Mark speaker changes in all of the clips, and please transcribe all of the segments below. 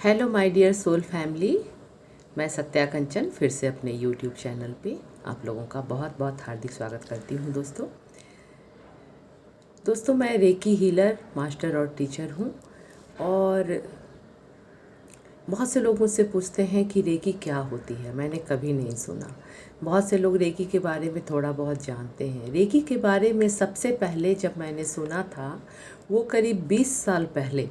Speaker 1: Hello my dear soul family. मैं सत्या कंचन फिर से अपने यूट्यूब चैनल पे आप लोगों का बहुत बहुत हार्दिक स्वागत करती हूँ। दोस्तों मैं रेकी हीलर मास्टर और टीचर हूँ और बहुत से लोग मुझसे पूछते हैं कि रेकी क्या होती है। मैंने कभी नहीं सुना। बहुत से लोग रेकी के बारे में थोड़ा बहुत जानते हैं। रेकी के बारे में सबसे पहले जब मैंने सुना था वो करीब 20 साल पहले,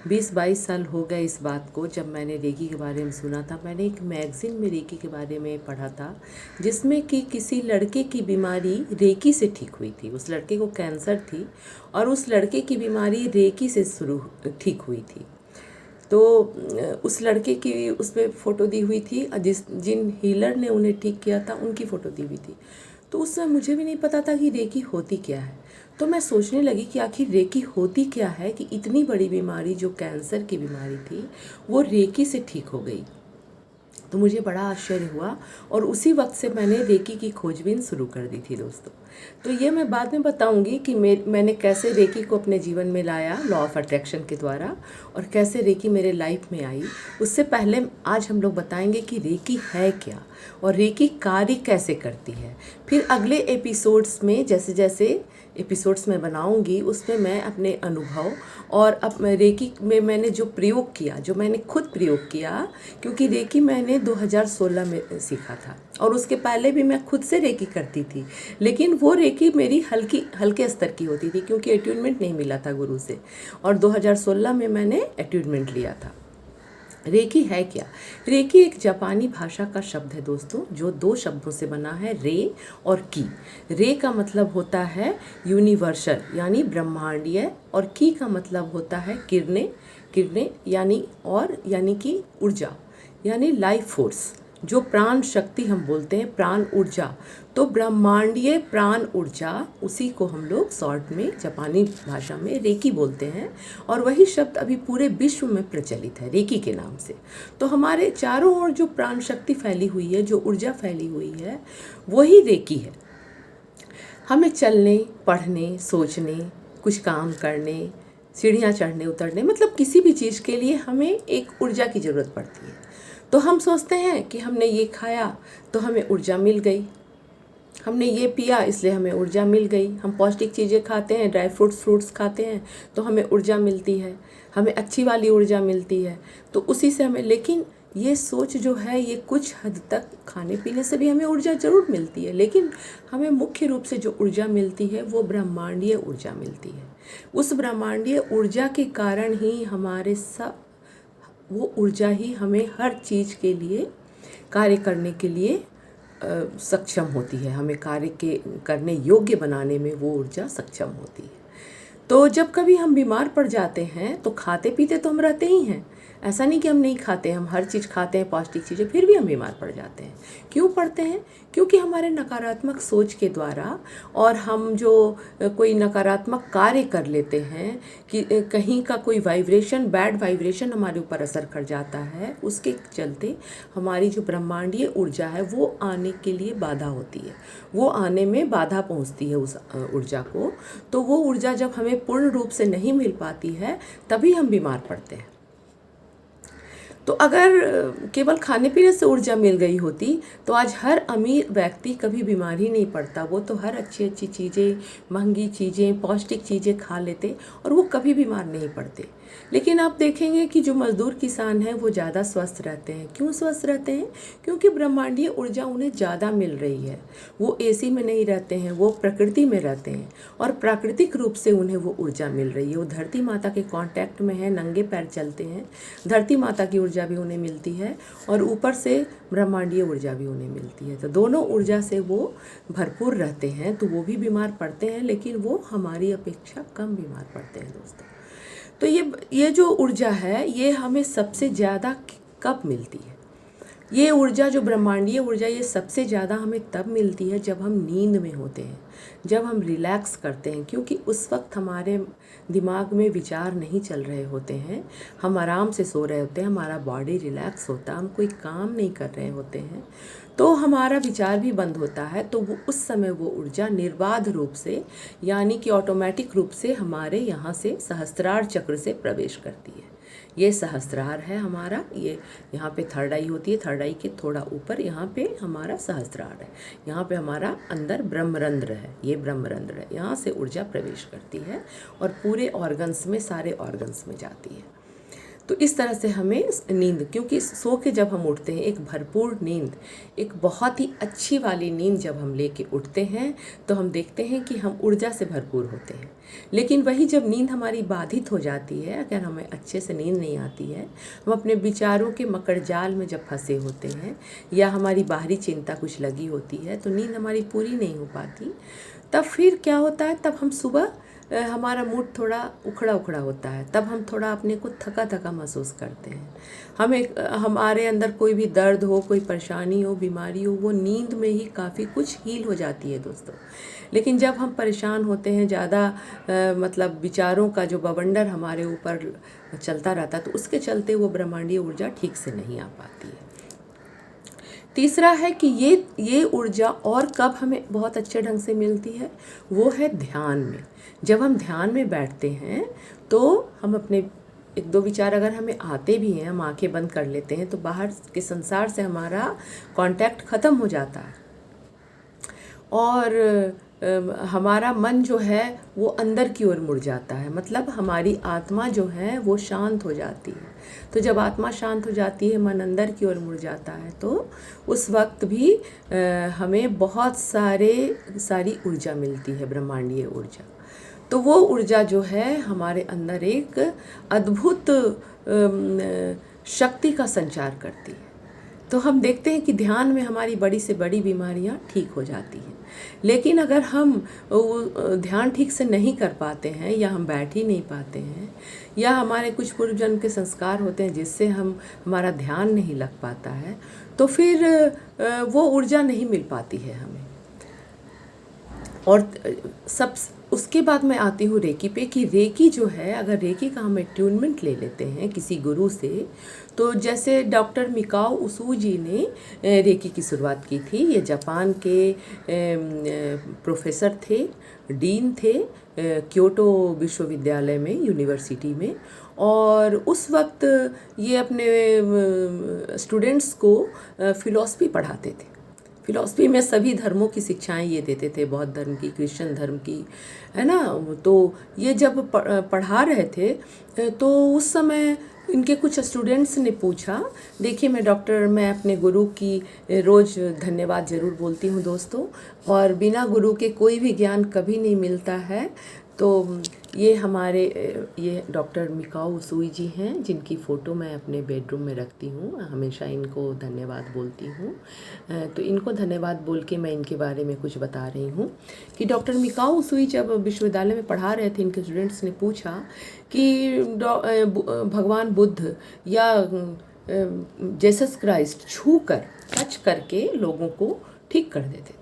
Speaker 1: 20-22 साल हो गए इस बात को जब मैंने रेकी के बारे में सुना था। मैंने एक मैगज़ीन में रेकी के बारे में पढ़ा था जिसमें कि किसी लड़के की बीमारी रेकी से ठीक हुई थी। उस लड़के को कैंसर थी और उस लड़के की बीमारी रेकी से ठीक हुई थी। तो उस लड़के की उसमें फ़ोटो दी हुई थी, जिन हीलर ने उन्हें ठीक किया था उनकी फ़ोटो दी हुई थी। तो उस समय मुझे भी नहीं पता था कि रेकी होती क्या है। तो मैं सोचने लगी कि आखिर रेकी होती क्या है कि इतनी बड़ी बीमारी जो कैंसर की बीमारी थी वो रेकी से ठीक हो गई। तो मुझे बड़ा आश्चर्य हुआ और उसी वक्त से मैंने रेकी की खोजबीन शुरू कर दी थी दोस्तों। तो ये मैं बाद में बताऊंगी कि मैंने कैसे रेकी को अपने जीवन में लाया लॉ ऑफ अट्रैक्शन के द्वारा और कैसे रेकी मेरे लाइफ में आई। उससे पहले आज हम लोग बताएंगे कि रेकी है क्या और रेकी कार्य कैसे करती है। फिर अगले एपिसोड्स में जैसे जैसे एपिसोड्स में बनाऊंगी उसमें मैं अपने अनुभव और अब रेकी में मैंने जो प्रयोग किया, जो मैंने खुद प्रयोग किया, क्योंकि रेकी मैंने 2016 में सीखा था और उसके पहले भी मैं खुद से रेकी करती थी, लेकिन वो रेकी मेरी हल्के स्तर की होती थी क्योंकि अट्यूनमेंट नहीं मिला था गुरु से। और 2016 में मैंने अट्यूनमेंट लिया था। रेकी है क्या? रेकी एक जापानी भाषा का शब्द है दोस्तों, जो 2 शब्दों से बना है, रे और की। रे का मतलब होता है यूनिवर्सल यानी ब्रह्मांडीय और की का मतलब होता है किरणें, किरणें यानी कि ऊर्जा यानी लाइफ फोर्स, जो प्राण शक्ति हम बोलते हैं, प्राण ऊर्जा। तो ब्रह्मांडीय प्राण ऊर्जा, उसी को हम लोग शॉर्ट में जापानी भाषा में रेकी बोलते हैं और वही शब्द अभी पूरे विश्व में प्रचलित है रेकी के नाम से। तो हमारे चारों ओर जो प्राण शक्ति फैली हुई है, जो ऊर्जा फैली हुई है, वही रेकी है। हमें चलने, पढ़ने, सोचने, कुछ काम करने, सीढ़ियाँ चढ़ने उतरने, मतलब किसी भी चीज़ के लिए हमें एक ऊर्जा की ज़रूरत पड़ती है। तो हम सोचते हैं कि हमने ये खाया तो हमें ऊर्जा मिल गई, हमने ये पिया इसलिए हमें ऊर्जा मिल गई। हम पौष्टिक चीज़ें खाते हैं, ड्राई फ्रूट्स खाते हैं तो हमें ऊर्जा मिलती है, हमें अच्छी वाली ऊर्जा मिलती है। तो उसी से हमें, लेकिन ये सोच जो है ये कुछ हद तक खाने पीने से भी हमें ऊर्जा ज़रूर मिलती है, लेकिन हमें मुख्य रूप से जो ऊर्जा मिलती है वो ब्रह्मांडीय ऊर्जा मिलती है। उस ब्रह्मांडीय ऊर्जा के कारण ही वो ऊर्जा ही हमें हर चीज़ के लिए कार्य करने के लिए सक्षम होती है, हमें करने योग्य बनाने में वो ऊर्जा सक्षम होती है। तो जब कभी हम बीमार पड़ जाते हैं तो खाते पीते तो हम रहते ही हैं, ऐसा नहीं कि हम नहीं खाते, हम हर चीज़ खाते हैं, पौष्टिक चीज़ें, फिर भी हम बीमार पड़ जाते हैं। क्यों पड़ते हैं? क्योंकि हमारे नकारात्मक सोच के द्वारा और हम जो कोई नकारात्मक कार्य कर लेते हैं कि कहीं का कोई वाइब्रेशन, बैड वाइब्रेशन हमारे ऊपर असर कर जाता है, उसके चलते हमारी जो ब्रह्मांडीय ऊर्जा है वो आने के लिए बाधा होती है, वो आने में बाधा पहुंचती है उस ऊर्जा को। तो वो ऊर्जा जब हमें पूर्ण रूप से नहीं मिल पाती है तभी हम बीमार पड़ते हैं। तो अगर केवल खाने पीने से ऊर्जा मिल गई होती तो आज हर अमीर व्यक्ति कभी बीमार ही नहीं पड़ता। वो तो हर अच्छी अच्छी चीज़ें, महंगी चीज़ें, पौष्टिक चीज़ें खा लेते और वो कभी बीमार नहीं पड़ते। लेकिन आप देखेंगे कि जो मज़दूर किसान हैं वो ज़्यादा स्वस्थ रहते हैं। क्यों स्वस्थ रहते हैं? क्योंकि ब्रह्मांडीय ऊर्जा उन्हें ज़्यादा मिल रही है। वो एसी में नहीं रहते हैं, वो प्रकृति में रहते हैं और प्राकृतिक रूप से उन्हें वो ऊर्जा मिल रही है। वो धरती माता के कांटेक्ट में है, नंगे पैर चलते हैं, धरती माता की ऊर्जा भी उन्हें मिलती है और ऊपर से ब्रह्मांडीय ऊर्जा भी उन्हें मिलती है। तो दोनों ऊर्जा से वो भरपूर रहते हैं। तो वो भी बीमार पड़ते हैं, लेकिन वो हमारी अपेक्षा कम बीमार पड़ते हैं दोस्तों। तो ये जो ऊर्जा है ये हमें सबसे ज़्यादा कब मिलती है? ये ऊर्जा, जो ब्रह्मांडीय ऊर्जा, ये सबसे ज़्यादा हमें तब मिलती है जब हम नींद में होते हैं, जब हम रिलैक्स करते हैं, क्योंकि उस वक्त हमारे दिमाग में विचार नहीं चल रहे होते हैं, हम आराम से सो रहे होते हैं, हमारा बॉडी रिलैक्स होता है, हम कोई काम नहीं कर रहे होते हैं, तो हमारा विचार भी बंद होता है। तो वो उस समय वो ऊर्जा निर्बाध रूप से यानी कि ऑटोमेटिक रूप से हमारे यहाँ से सहस्त्रार चक्र से प्रवेश करती है। ये सहस्त्रार है हमारा, ये यहाँ पे थर्ड आई होती है, थर्ड आई के थोड़ा ऊपर यहाँ पे हमारा सहस्त्रार है, यहाँ पे हमारा अंदर ब्रह्मरंध्र है, ये ब्रह्मरंध्र है, यहाँ से ऊर्जा प्रवेश करती है और पूरे ऑर्गन्स में, सारे ऑर्गन्स में जाती है। तो इस तरह से हमें नींद, क्योंकि सो के जब हम उठते हैं, एक भरपूर नींद, एक बहुत ही अच्छी वाली नींद जब हम लेके उठते हैं तो हम देखते हैं कि हम ऊर्जा से भरपूर होते हैं। लेकिन वही जब नींद हमारी बाधित हो जाती है, अगर हमें अच्छे से नींद नहीं आती है, हम अपने विचारों के मकड़ जाल में जब फंसे होते हैं या हमारी बाहरी चिंता कुछ लगी होती है तो नींद हमारी पूरी नहीं हो पाती, तब फिर क्या होता है, तब हम सुबह हमारा मूड थोड़ा उखड़ा उखड़ा होता है, तब हम थोड़ा अपने को थका थका महसूस करते हैं। हमें हमारे अंदर कोई भी दर्द हो, कोई परेशानी हो, बीमारी हो, वो नींद में ही काफ़ी कुछ हील हो जाती है दोस्तों। लेकिन जब हम परेशान होते हैं, ज़्यादा मतलब विचारों का जो बवंडर हमारे ऊपर चलता रहता है, तो उसके चलते वो ब्रह्मांडीय ऊर्जा ठीक से नहीं आ पाती है। तीसरा है कि ये ऊर्जा और कब हमें बहुत अच्छे ढंग से मिलती है, वो है ध्यान में। जब हम ध्यान में बैठते हैं तो हम अपने एक दो विचार अगर हमें आते भी हैं, हम आंखें बंद कर लेते हैं तो बाहर के संसार से हमारा कांटेक्ट ख़त्म हो जाता है और हमारा मन जो है वो अंदर की ओर मुड़ जाता है, मतलब हमारी आत्मा जो है वो शांत हो जाती है। तो जब आत्मा शांत हो जाती है, मन अंदर की ओर मुड़ जाता है, तो उस वक्त भी हमें बहुत सारी ऊर्जा मिलती है, ब्रह्मांडीय ऊर्जा। तो वो ऊर्जा जो है हमारे अंदर एक अद्भुत शक्ति का संचार करती है। तो हम देखते हैं कि ध्यान में हमारी बड़ी से बड़ी बीमारियां ठीक हो जाती हैं। लेकिन अगर हम ध्यान ठीक से नहीं कर पाते हैं या हम बैठ ही नहीं पाते हैं या हमारे कुछ पूर्व जन्म के संस्कार होते हैं जिससे हमारा ध्यान नहीं लग पाता है, तो फिर वो ऊर्जा नहीं मिल पाती है हमें। और सब उसके बाद मैं आती हूँ रेकी पे, कि रेकी जो है, अगर रेकी का हम ट्यूनमेंट ले लेते हैं किसी गुरु से, तो जैसे डॉक्टर मिकाओ उसुजी ने रेकी की शुरुआत की थी। ये जापान के प्रोफेसर थे, डीन थे क्योटो विश्वविद्यालय में, यूनिवर्सिटी में, और उस वक्त ये अपने स्टूडेंट्स को फ़िलॉसफी पढ़ाते थे। फ़िलॉसफी में सभी धर्मों की शिक्षाएं ये देते थे, बौद्ध धर्म की, क्रिश्चियन धर्म की, है ना। तो ये जब पढ़ा रहे थे तो उस समय इनके कुछ स्टूडेंट्स ने पूछा, देखिए मैं अपने गुरु की रोज़ धन्यवाद ज़रूर बोलती हूँ दोस्तों, और बिना गुरु के कोई भी ज्ञान कभी नहीं मिलता है। तो ये डॉक्टर मिकाओ उसुई जी हैं, जिनकी फ़ोटो मैं अपने बेडरूम में रखती हूँ, हमेशा इनको धन्यवाद बोलती हूँ। तो इनको धन्यवाद बोल के मैं इनके बारे में कुछ बता रही हूँ कि डॉक्टर मिकाओ उसुई जब विश्वविद्यालय में पढ़ा रहे थे, इनके स्टूडेंट्स ने पूछा कि भगवान बुद्ध या जीसस क्राइस्ट छू कर, टच करके लोगों को ठीक कर देते थे।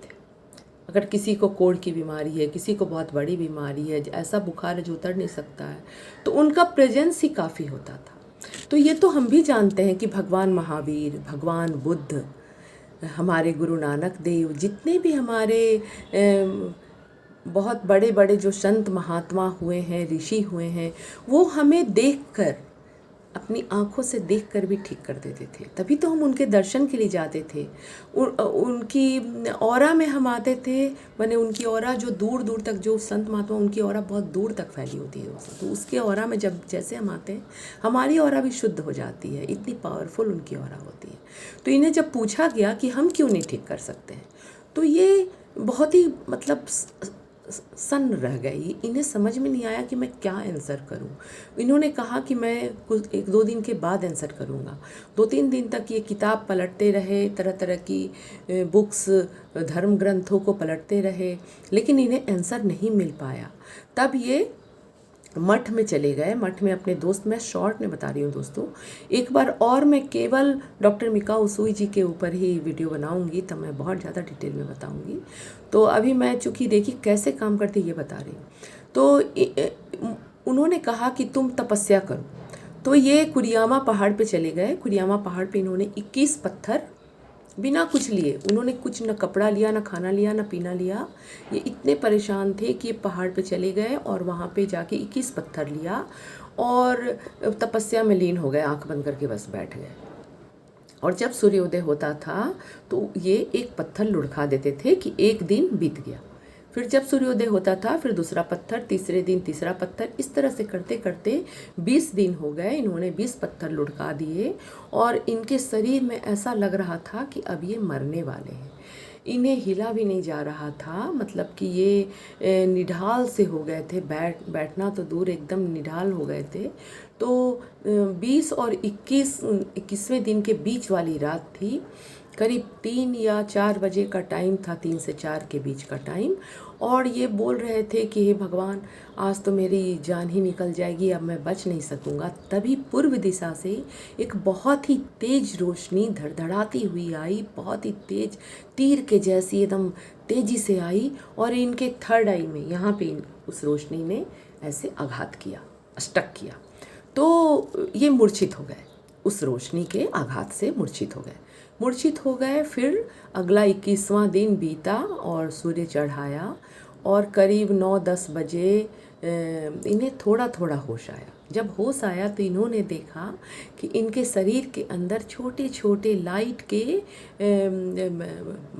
Speaker 1: अगर किसी को कोढ़ की बीमारी है, किसी को बहुत बड़ी बीमारी है, ऐसा बुखार है जो उतर नहीं सकता है, तो उनका प्रेजेंस ही काफ़ी होता था। तो ये तो हम भी जानते हैं कि भगवान महावीर, भगवान बुद्ध, हमारे गुरु नानक देव, जितने भी हमारे बहुत बड़े बड़े जो संत महात्मा हुए हैं, ऋषि हुए हैं, वो हमें देखकर, अपनी आँखों से देखकर भी ठीक कर देते थे। तभी तो हम उनके दर्शन के लिए जाते थे, उनकी ऑरा में हम आते थे। माने उनकी ऑरा जो दूर दूर तक, जो संत महात्मा, उनकी ऑरा बहुत दूर तक फैली होती है दोस्तों। तो उसके ऑरा में जैसे हम आते हैं, हमारी ऑरा भी शुद्ध हो जाती है, इतनी पावरफुल उनकी ऑरा होती है। तो इन्हें जब पूछा गया कि हम क्यों नहीं ठीक कर सकते हैं, तो ये बहुत ही मतलब सन्न रह गई। इन्हें समझ में नहीं आया कि मैं क्या आंसर करूं। इन्होंने कहा कि मैं कुछ 1-2 दिन के बाद आंसर करूंगा। 2-3 दिन तक ये किताब पलटते रहे, तरह तरह की बुक्स, धर्म ग्रंथों को पलटते रहे, लेकिन इन्हें आंसर नहीं मिल पाया। तब ये मठ में चले गए। मठ में अपने दोस्त, मैं शॉर्ट में बता रही हूँ दोस्तों, एक बार और मैं केवल डॉक्टर मिकाओ उसुई जी के ऊपर ही वीडियो बनाऊंगी, तब मैं बहुत ज़्यादा डिटेल में बताऊंगी। तो अभी मैं चूँकि देखी कैसे काम करती ये बता रही हूँ। तो उन्होंने कहा कि तुम तपस्या करो। तो ये कुरियामा पहाड़ पे चले गए। कुरियामा पहाड़ पे इन्होंने 21 पत्थर बिना कुछ लिए, उन्होंने कुछ न कपड़ा लिया, न खाना लिया, न पीना लिया। ये इतने परेशान थे कि ये पहाड़ पे चले गए और वहाँ पे जाके 21 पत्थर लिया और तपस्या में लीन हो गए, आंख बंद करके बस बैठ गए। और जब सूर्योदय होता था तो ये एक पत्थर लुढ़का देते थे कि एक दिन बीत गया। फिर जब सूर्योदय होता था फिर दूसरा पत्थर, तीसरे दिन तीसरा पत्थर, इस तरह से करते करते 20 दिन हो गए। इन्होंने 20 पत्थर लुढ़का दिए और इनके शरीर में ऐसा लग रहा था कि अब ये मरने वाले हैं। इन्हें हिला भी नहीं जा रहा था, मतलब कि ये निढाल से हो गए थे, बैठना तो दूर, एकदम निढाल हो गए थे। तो 20 और 21वें दिन के बीच वाली रात थी। करीब 3 या 4 बजे का टाइम था, 3 से 4 के बीच का टाइम। और ये बोल रहे थे कि हे भगवान, आज तो मेरी जान ही निकल जाएगी, अब मैं बच नहीं सकूंगा। तभी पूर्व दिशा से एक बहुत ही तेज रोशनी धड़धड़ाती हुई आई, बहुत ही तेज, तीर के जैसी एकदम तेजी से आई और इनके थर्ड आई में यहाँ पे उस रोशनी ने ऐसे आघात किया, स्टक किया। तो ये मूर्छित हो गए, उस रोशनी के आघात से मूर्छित हो गए। फिर अगला 21वां दिन बीता और सूर्य चढ़ाया और करीब 9-10 बजे इन्हें थोड़ा थोड़ा होश आया। जब होश आया तो इन्होंने देखा कि इनके शरीर के अंदर छोटे छोटे लाइट के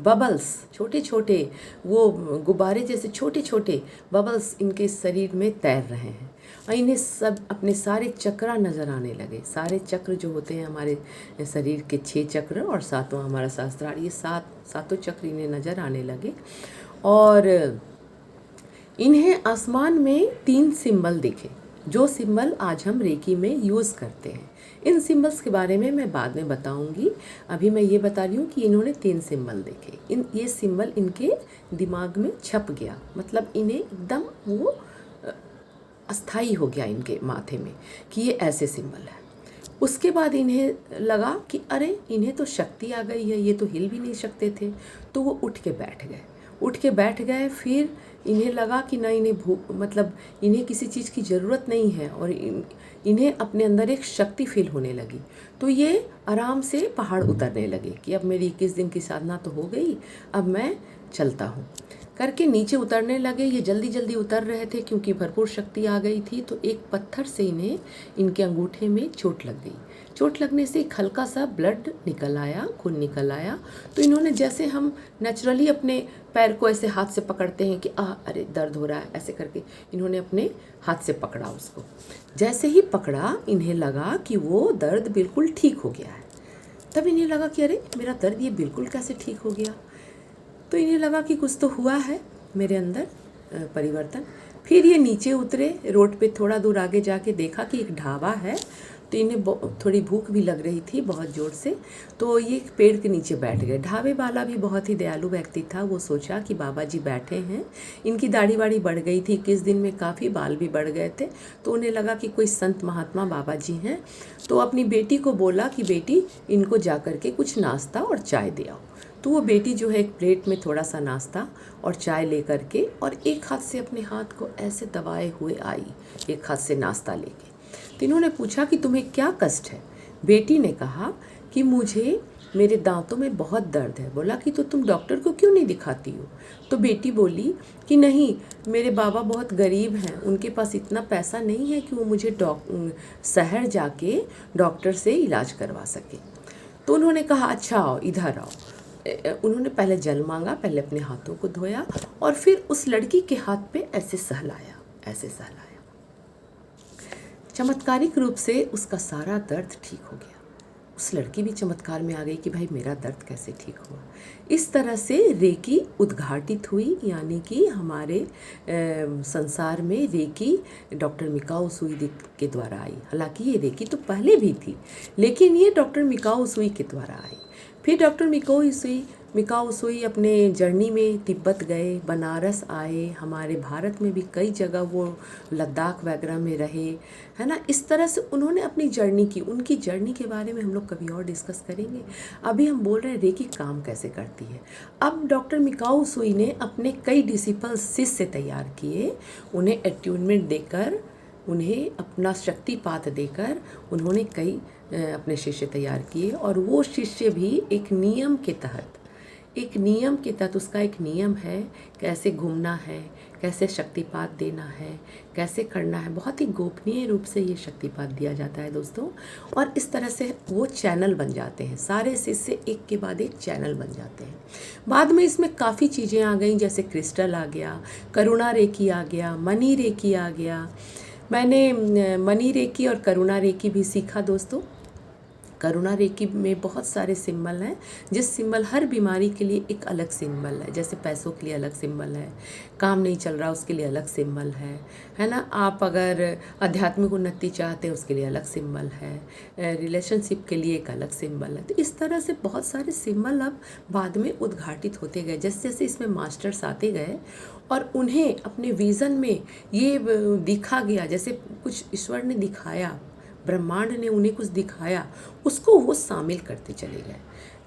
Speaker 1: बबल्स, छोटे छोटे वो गुब्बारे जैसे छोटे छोटे बबल्स इनके शरीर में तैर रहे हैं। और इन्हें सब अपने सारे चक्र नज़र आने लगे। सारे चक्र जो होते हैं हमारे शरीर के 6 चक्र और 7वां हमारा सहस्त्रार, ये सातों चक्र इन्हें नज़र आने लगे। और इन्हें आसमान में 3 सिंबल दिखे, जो सिंबल आज हम रेकी में यूज़ करते हैं। इन सिंबल्स के बारे में मैं बाद में बताऊंगी, अभी मैं ये बता रही हूँ कि इन्होंने 3 सिंबल देखे। ये सिंबल इनके दिमाग में छप गया, मतलब इन्हें एकदम वो अस्थाई हो गया इनके माथे में कि ये ऐसे सिंबल है। उसके बाद इन्हें लगा कि अरे इन्हें तो शक्ति आ गई है, ये तो हिल भी नहीं सकते थे। तो वो उठ के बैठ गए। फिर इन्हें लगा कि ना, मतलब इन्हें किसी चीज़ की ज़रूरत नहीं है और इन्हें अपने अंदर एक शक्ति फील होने लगी। तो ये आराम से पहाड़ उतरने लगे कि अब मेरी 21 दिन की साधना तो हो गई, अब मैं चलता हूँ करके नीचे उतरने लगे। ये जल्दी जल्दी उतर रहे थे क्योंकि भरपूर शक्ति आ गई थी। तो एक पत्थर से इन्हें इनके अंगूठे में चोट लग गई। चोट लगने से एक हल्का सा ब्लड निकल आया, खून निकल आया। तो इन्होंने, जैसे हम नेचुरली अपने पैर को ऐसे हाथ से पकड़ते हैं कि अरे दर्द हो रहा है, ऐसे करके इन्होंने अपने हाथ से पकड़ा उसको। जैसे ही पकड़ा इन्हें लगा कि वो दर्द बिल्कुल ठीक हो गया है। तब इन्हें लगा कि अरे मेरा दर्द ये बिल्कुल कैसे ठीक हो गया। तो इन्हें लगा कि कुछ तो हुआ है मेरे अंदर परिवर्तन। फिर ये नीचे उतरे, रोड पे थोड़ा दूर आगे जाके देखा कि एक ढाबा है। तो इन्हें थोड़ी भूख भी लग रही थी बहुत ज़ोर से। तो ये एक पेड़ के नीचे बैठ गए। ढाबे वाला भी बहुत ही दयालु व्यक्ति था। वो सोचा कि बाबा जी बैठे हैं, इनकी दाढ़ी वाड़ी बढ़ गई थी, 21 दिन में काफ़ी बाल भी बढ़ गए थे। तो उन्हें लगा कि कोई संत महात्मा बाबा जी हैं। तो अपनी बेटी को बोला कि बेटी इनको जा कर के कुछ नाश्ता और चाय दे आओ। तो वो बेटी जो है एक प्लेट में थोड़ा सा नाश्ता और चाय ले करके और एक हाथ से अपने हाथ को ऐसे दबाए हुए आई, एक हाथ से नाश्ता लेके। तो इन्होंने पूछा कि तुम्हें क्या कष्ट है। बेटी ने कहा कि मुझे मेरे दांतों में बहुत दर्द है। बोला कि तो तुम डॉक्टर को क्यों नहीं दिखाती हो। तो बेटी बोली कि नहीं, मेरे बाबा बहुत गरीब हैं, उनके पास इतना पैसा नहीं है कि वो मुझे शहर जाके डॉक्टर से इलाज करवा सके। तो उन्होंने कहा अच्छा आओ, इधर आओ। उन्होंने पहले जल मांगा, पहले अपने हाथों को धोया और फिर उस लड़की के हाथ पे ऐसे सहलाया। चमत्कारिक रूप से उसका सारा दर्द ठीक हो गया। उस लड़की भी चमत्कार में आ गई कि भाई मेरा दर्द कैसे ठीक हुआ। इस तरह से रेकी उद्घाटित हुई, यानी कि हमारे संसार में रेकी डॉक्टर मिकाओ उसूई के द्वारा आई। हालांकि ये रेकी तो पहले भी थी, लेकिन ये डॉक्टर मिकाओ उसूई के द्वारा आई। फिर डॉक्टर मिकाओ उसूई अपने जर्नी में तिब्बत गए, बनारस आए, हमारे भारत में भी कई जगह वो लद्दाख वगैरह में रहे, है ना। इस तरह से उन्होंने अपनी जर्नी की। उनकी जर्नी के बारे में हम लोग कभी और डिस्कस करेंगे। अभी हम बोल रहे हैं रेकी काम कैसे करती है। अब डॉक्टर मिकाओ उसूई ने अपने कई डिसिपल्स, शिष्य तैयार किए। उन्हें एट्यूनमेंट देकर, उन्हें अपना शक्तिपात देकर उन्होंने कई अपने शिष्य तैयार किए। और वो शिष्य भी एक नियम के तहत उसका एक नियम है, कैसे घूमना है, कैसे शक्तिपात देना है, कैसे करना है, बहुत ही गोपनीय रूप से ये शक्तिपात दिया जाता है दोस्तों। और इस तरह से वो चैनल बन जाते हैं, सारे शिष्य एक के बाद एक चैनल बन जाते हैं। बाद में इसमें काफ़ी चीज़ें आ गई, जैसे क्रिस्टल आ गया, करुणा रेकी आ गया, मनी रेकी आ गया। मैंने मनी रेकी और करुणा रेकी भी सीखा दोस्तों। करुणा रेकी में बहुत सारे सिंबल हैं, जिस सिंबल हर बीमारी के लिए एक अलग सिंबल है। जैसे पैसों के लिए अलग सिंबल है, काम नहीं चल रहा उसके लिए अलग सिंबल है ना। आप अगर आध्यात्मिक उन्नति चाहते हैं उसके लिए अलग सिंबल है, रिलेशनशिप के लिए एक अलग सिंबल है। तो इस तरह से बहुत सारे सिंबल अब बाद में उद्घाटित होते गए, जैसे जैसे इसमें मास्टर्स आते गए और उन्हें अपने विज़न में ये दिखा गया, जैसे कुछ ईश्वर ने दिखाया, ब्रह्मांड ने उन्हें कुछ दिखाया, उसको वो शामिल करते चले गए।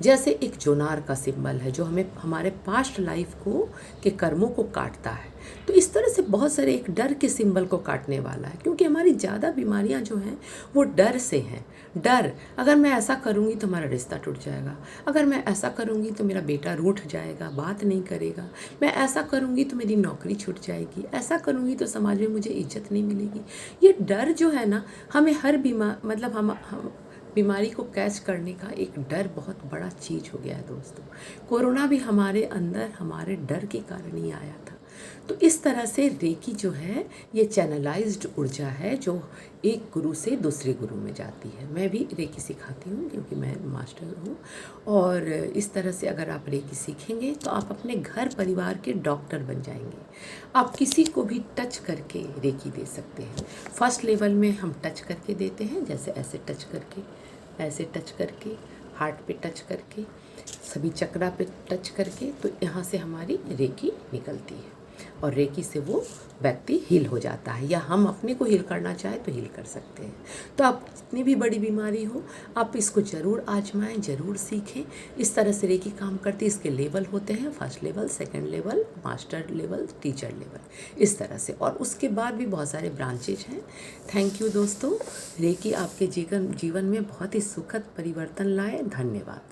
Speaker 1: जैसे एक जोनार का सिंबल है जो हमें हमारे पास्ट लाइफ को के कर्मों को काटता है। तो इस तरह से बहुत सारे एक डर के सिंबल को काटने वाला है, क्योंकि हमारी ज़्यादा बीमारियां जो हैं वो डर से हैं। डर, अगर मैं ऐसा करूँगी तो हमारा रिश्ता टूट जाएगा, अगर मैं ऐसा करूँगी तो मेरा बेटा रूठ जाएगा, बात नहीं करेगा, मैं ऐसा करूँगी तो मेरी नौकरी छूट जाएगी, ऐसा करूँगी तो समाज में मुझे इज्जत नहीं मिलेगी। ये डर जो है ना, हमें हर मतलब हम बीमारी को कैच करने का एक डर बहुत बड़ा चीज़ हो गया है दोस्तों। कोरोना भी हमारे अंदर हमारे डर के कारण ही आया था। तो इस तरह से रेकी जो है ये चैनलाइज्ड ऊर्जा है जो एक गुरु से दूसरे गुरु में जाती है। मैं भी रेकी सिखाती हूँ क्योंकि मैं मास्टर हूँ। और इस तरह से अगर आप रेकी सीखेंगे तो आप अपने घर परिवार के डॉक्टर बन जाएंगे। आप किसी को भी टच करके रेकी दे सकते हैं। फर्स्ट लेवल में हम टच करके देते हैं, जैसे ऐसे टच करके, ऐसे टच करके, हार्ट पे टच करके, सभी चक्रा पे टच करके, तो यहाँ से हमारी रेकी निकलती है और रेकी से वो व्यक्ति हील हो जाता है, या हम अपने को हील करना चाहें तो हील कर सकते हैं। तो आप जितनी भी बड़ी बीमारी हो आप इसको ज़रूर आजमाएं, ज़रूर सीखें। इस तरह से रेकी काम करती है। इसके लेवल होते हैं, first level, second level, master level, teacher level, इस तरह से। और उसके बाद भी बहुत सारे ब्रांचेज हैं। थैंक यू दोस्तों। रेकी आपके जीवन में बहुत ही सुखद परिवर्तन लाए। धन्यवाद।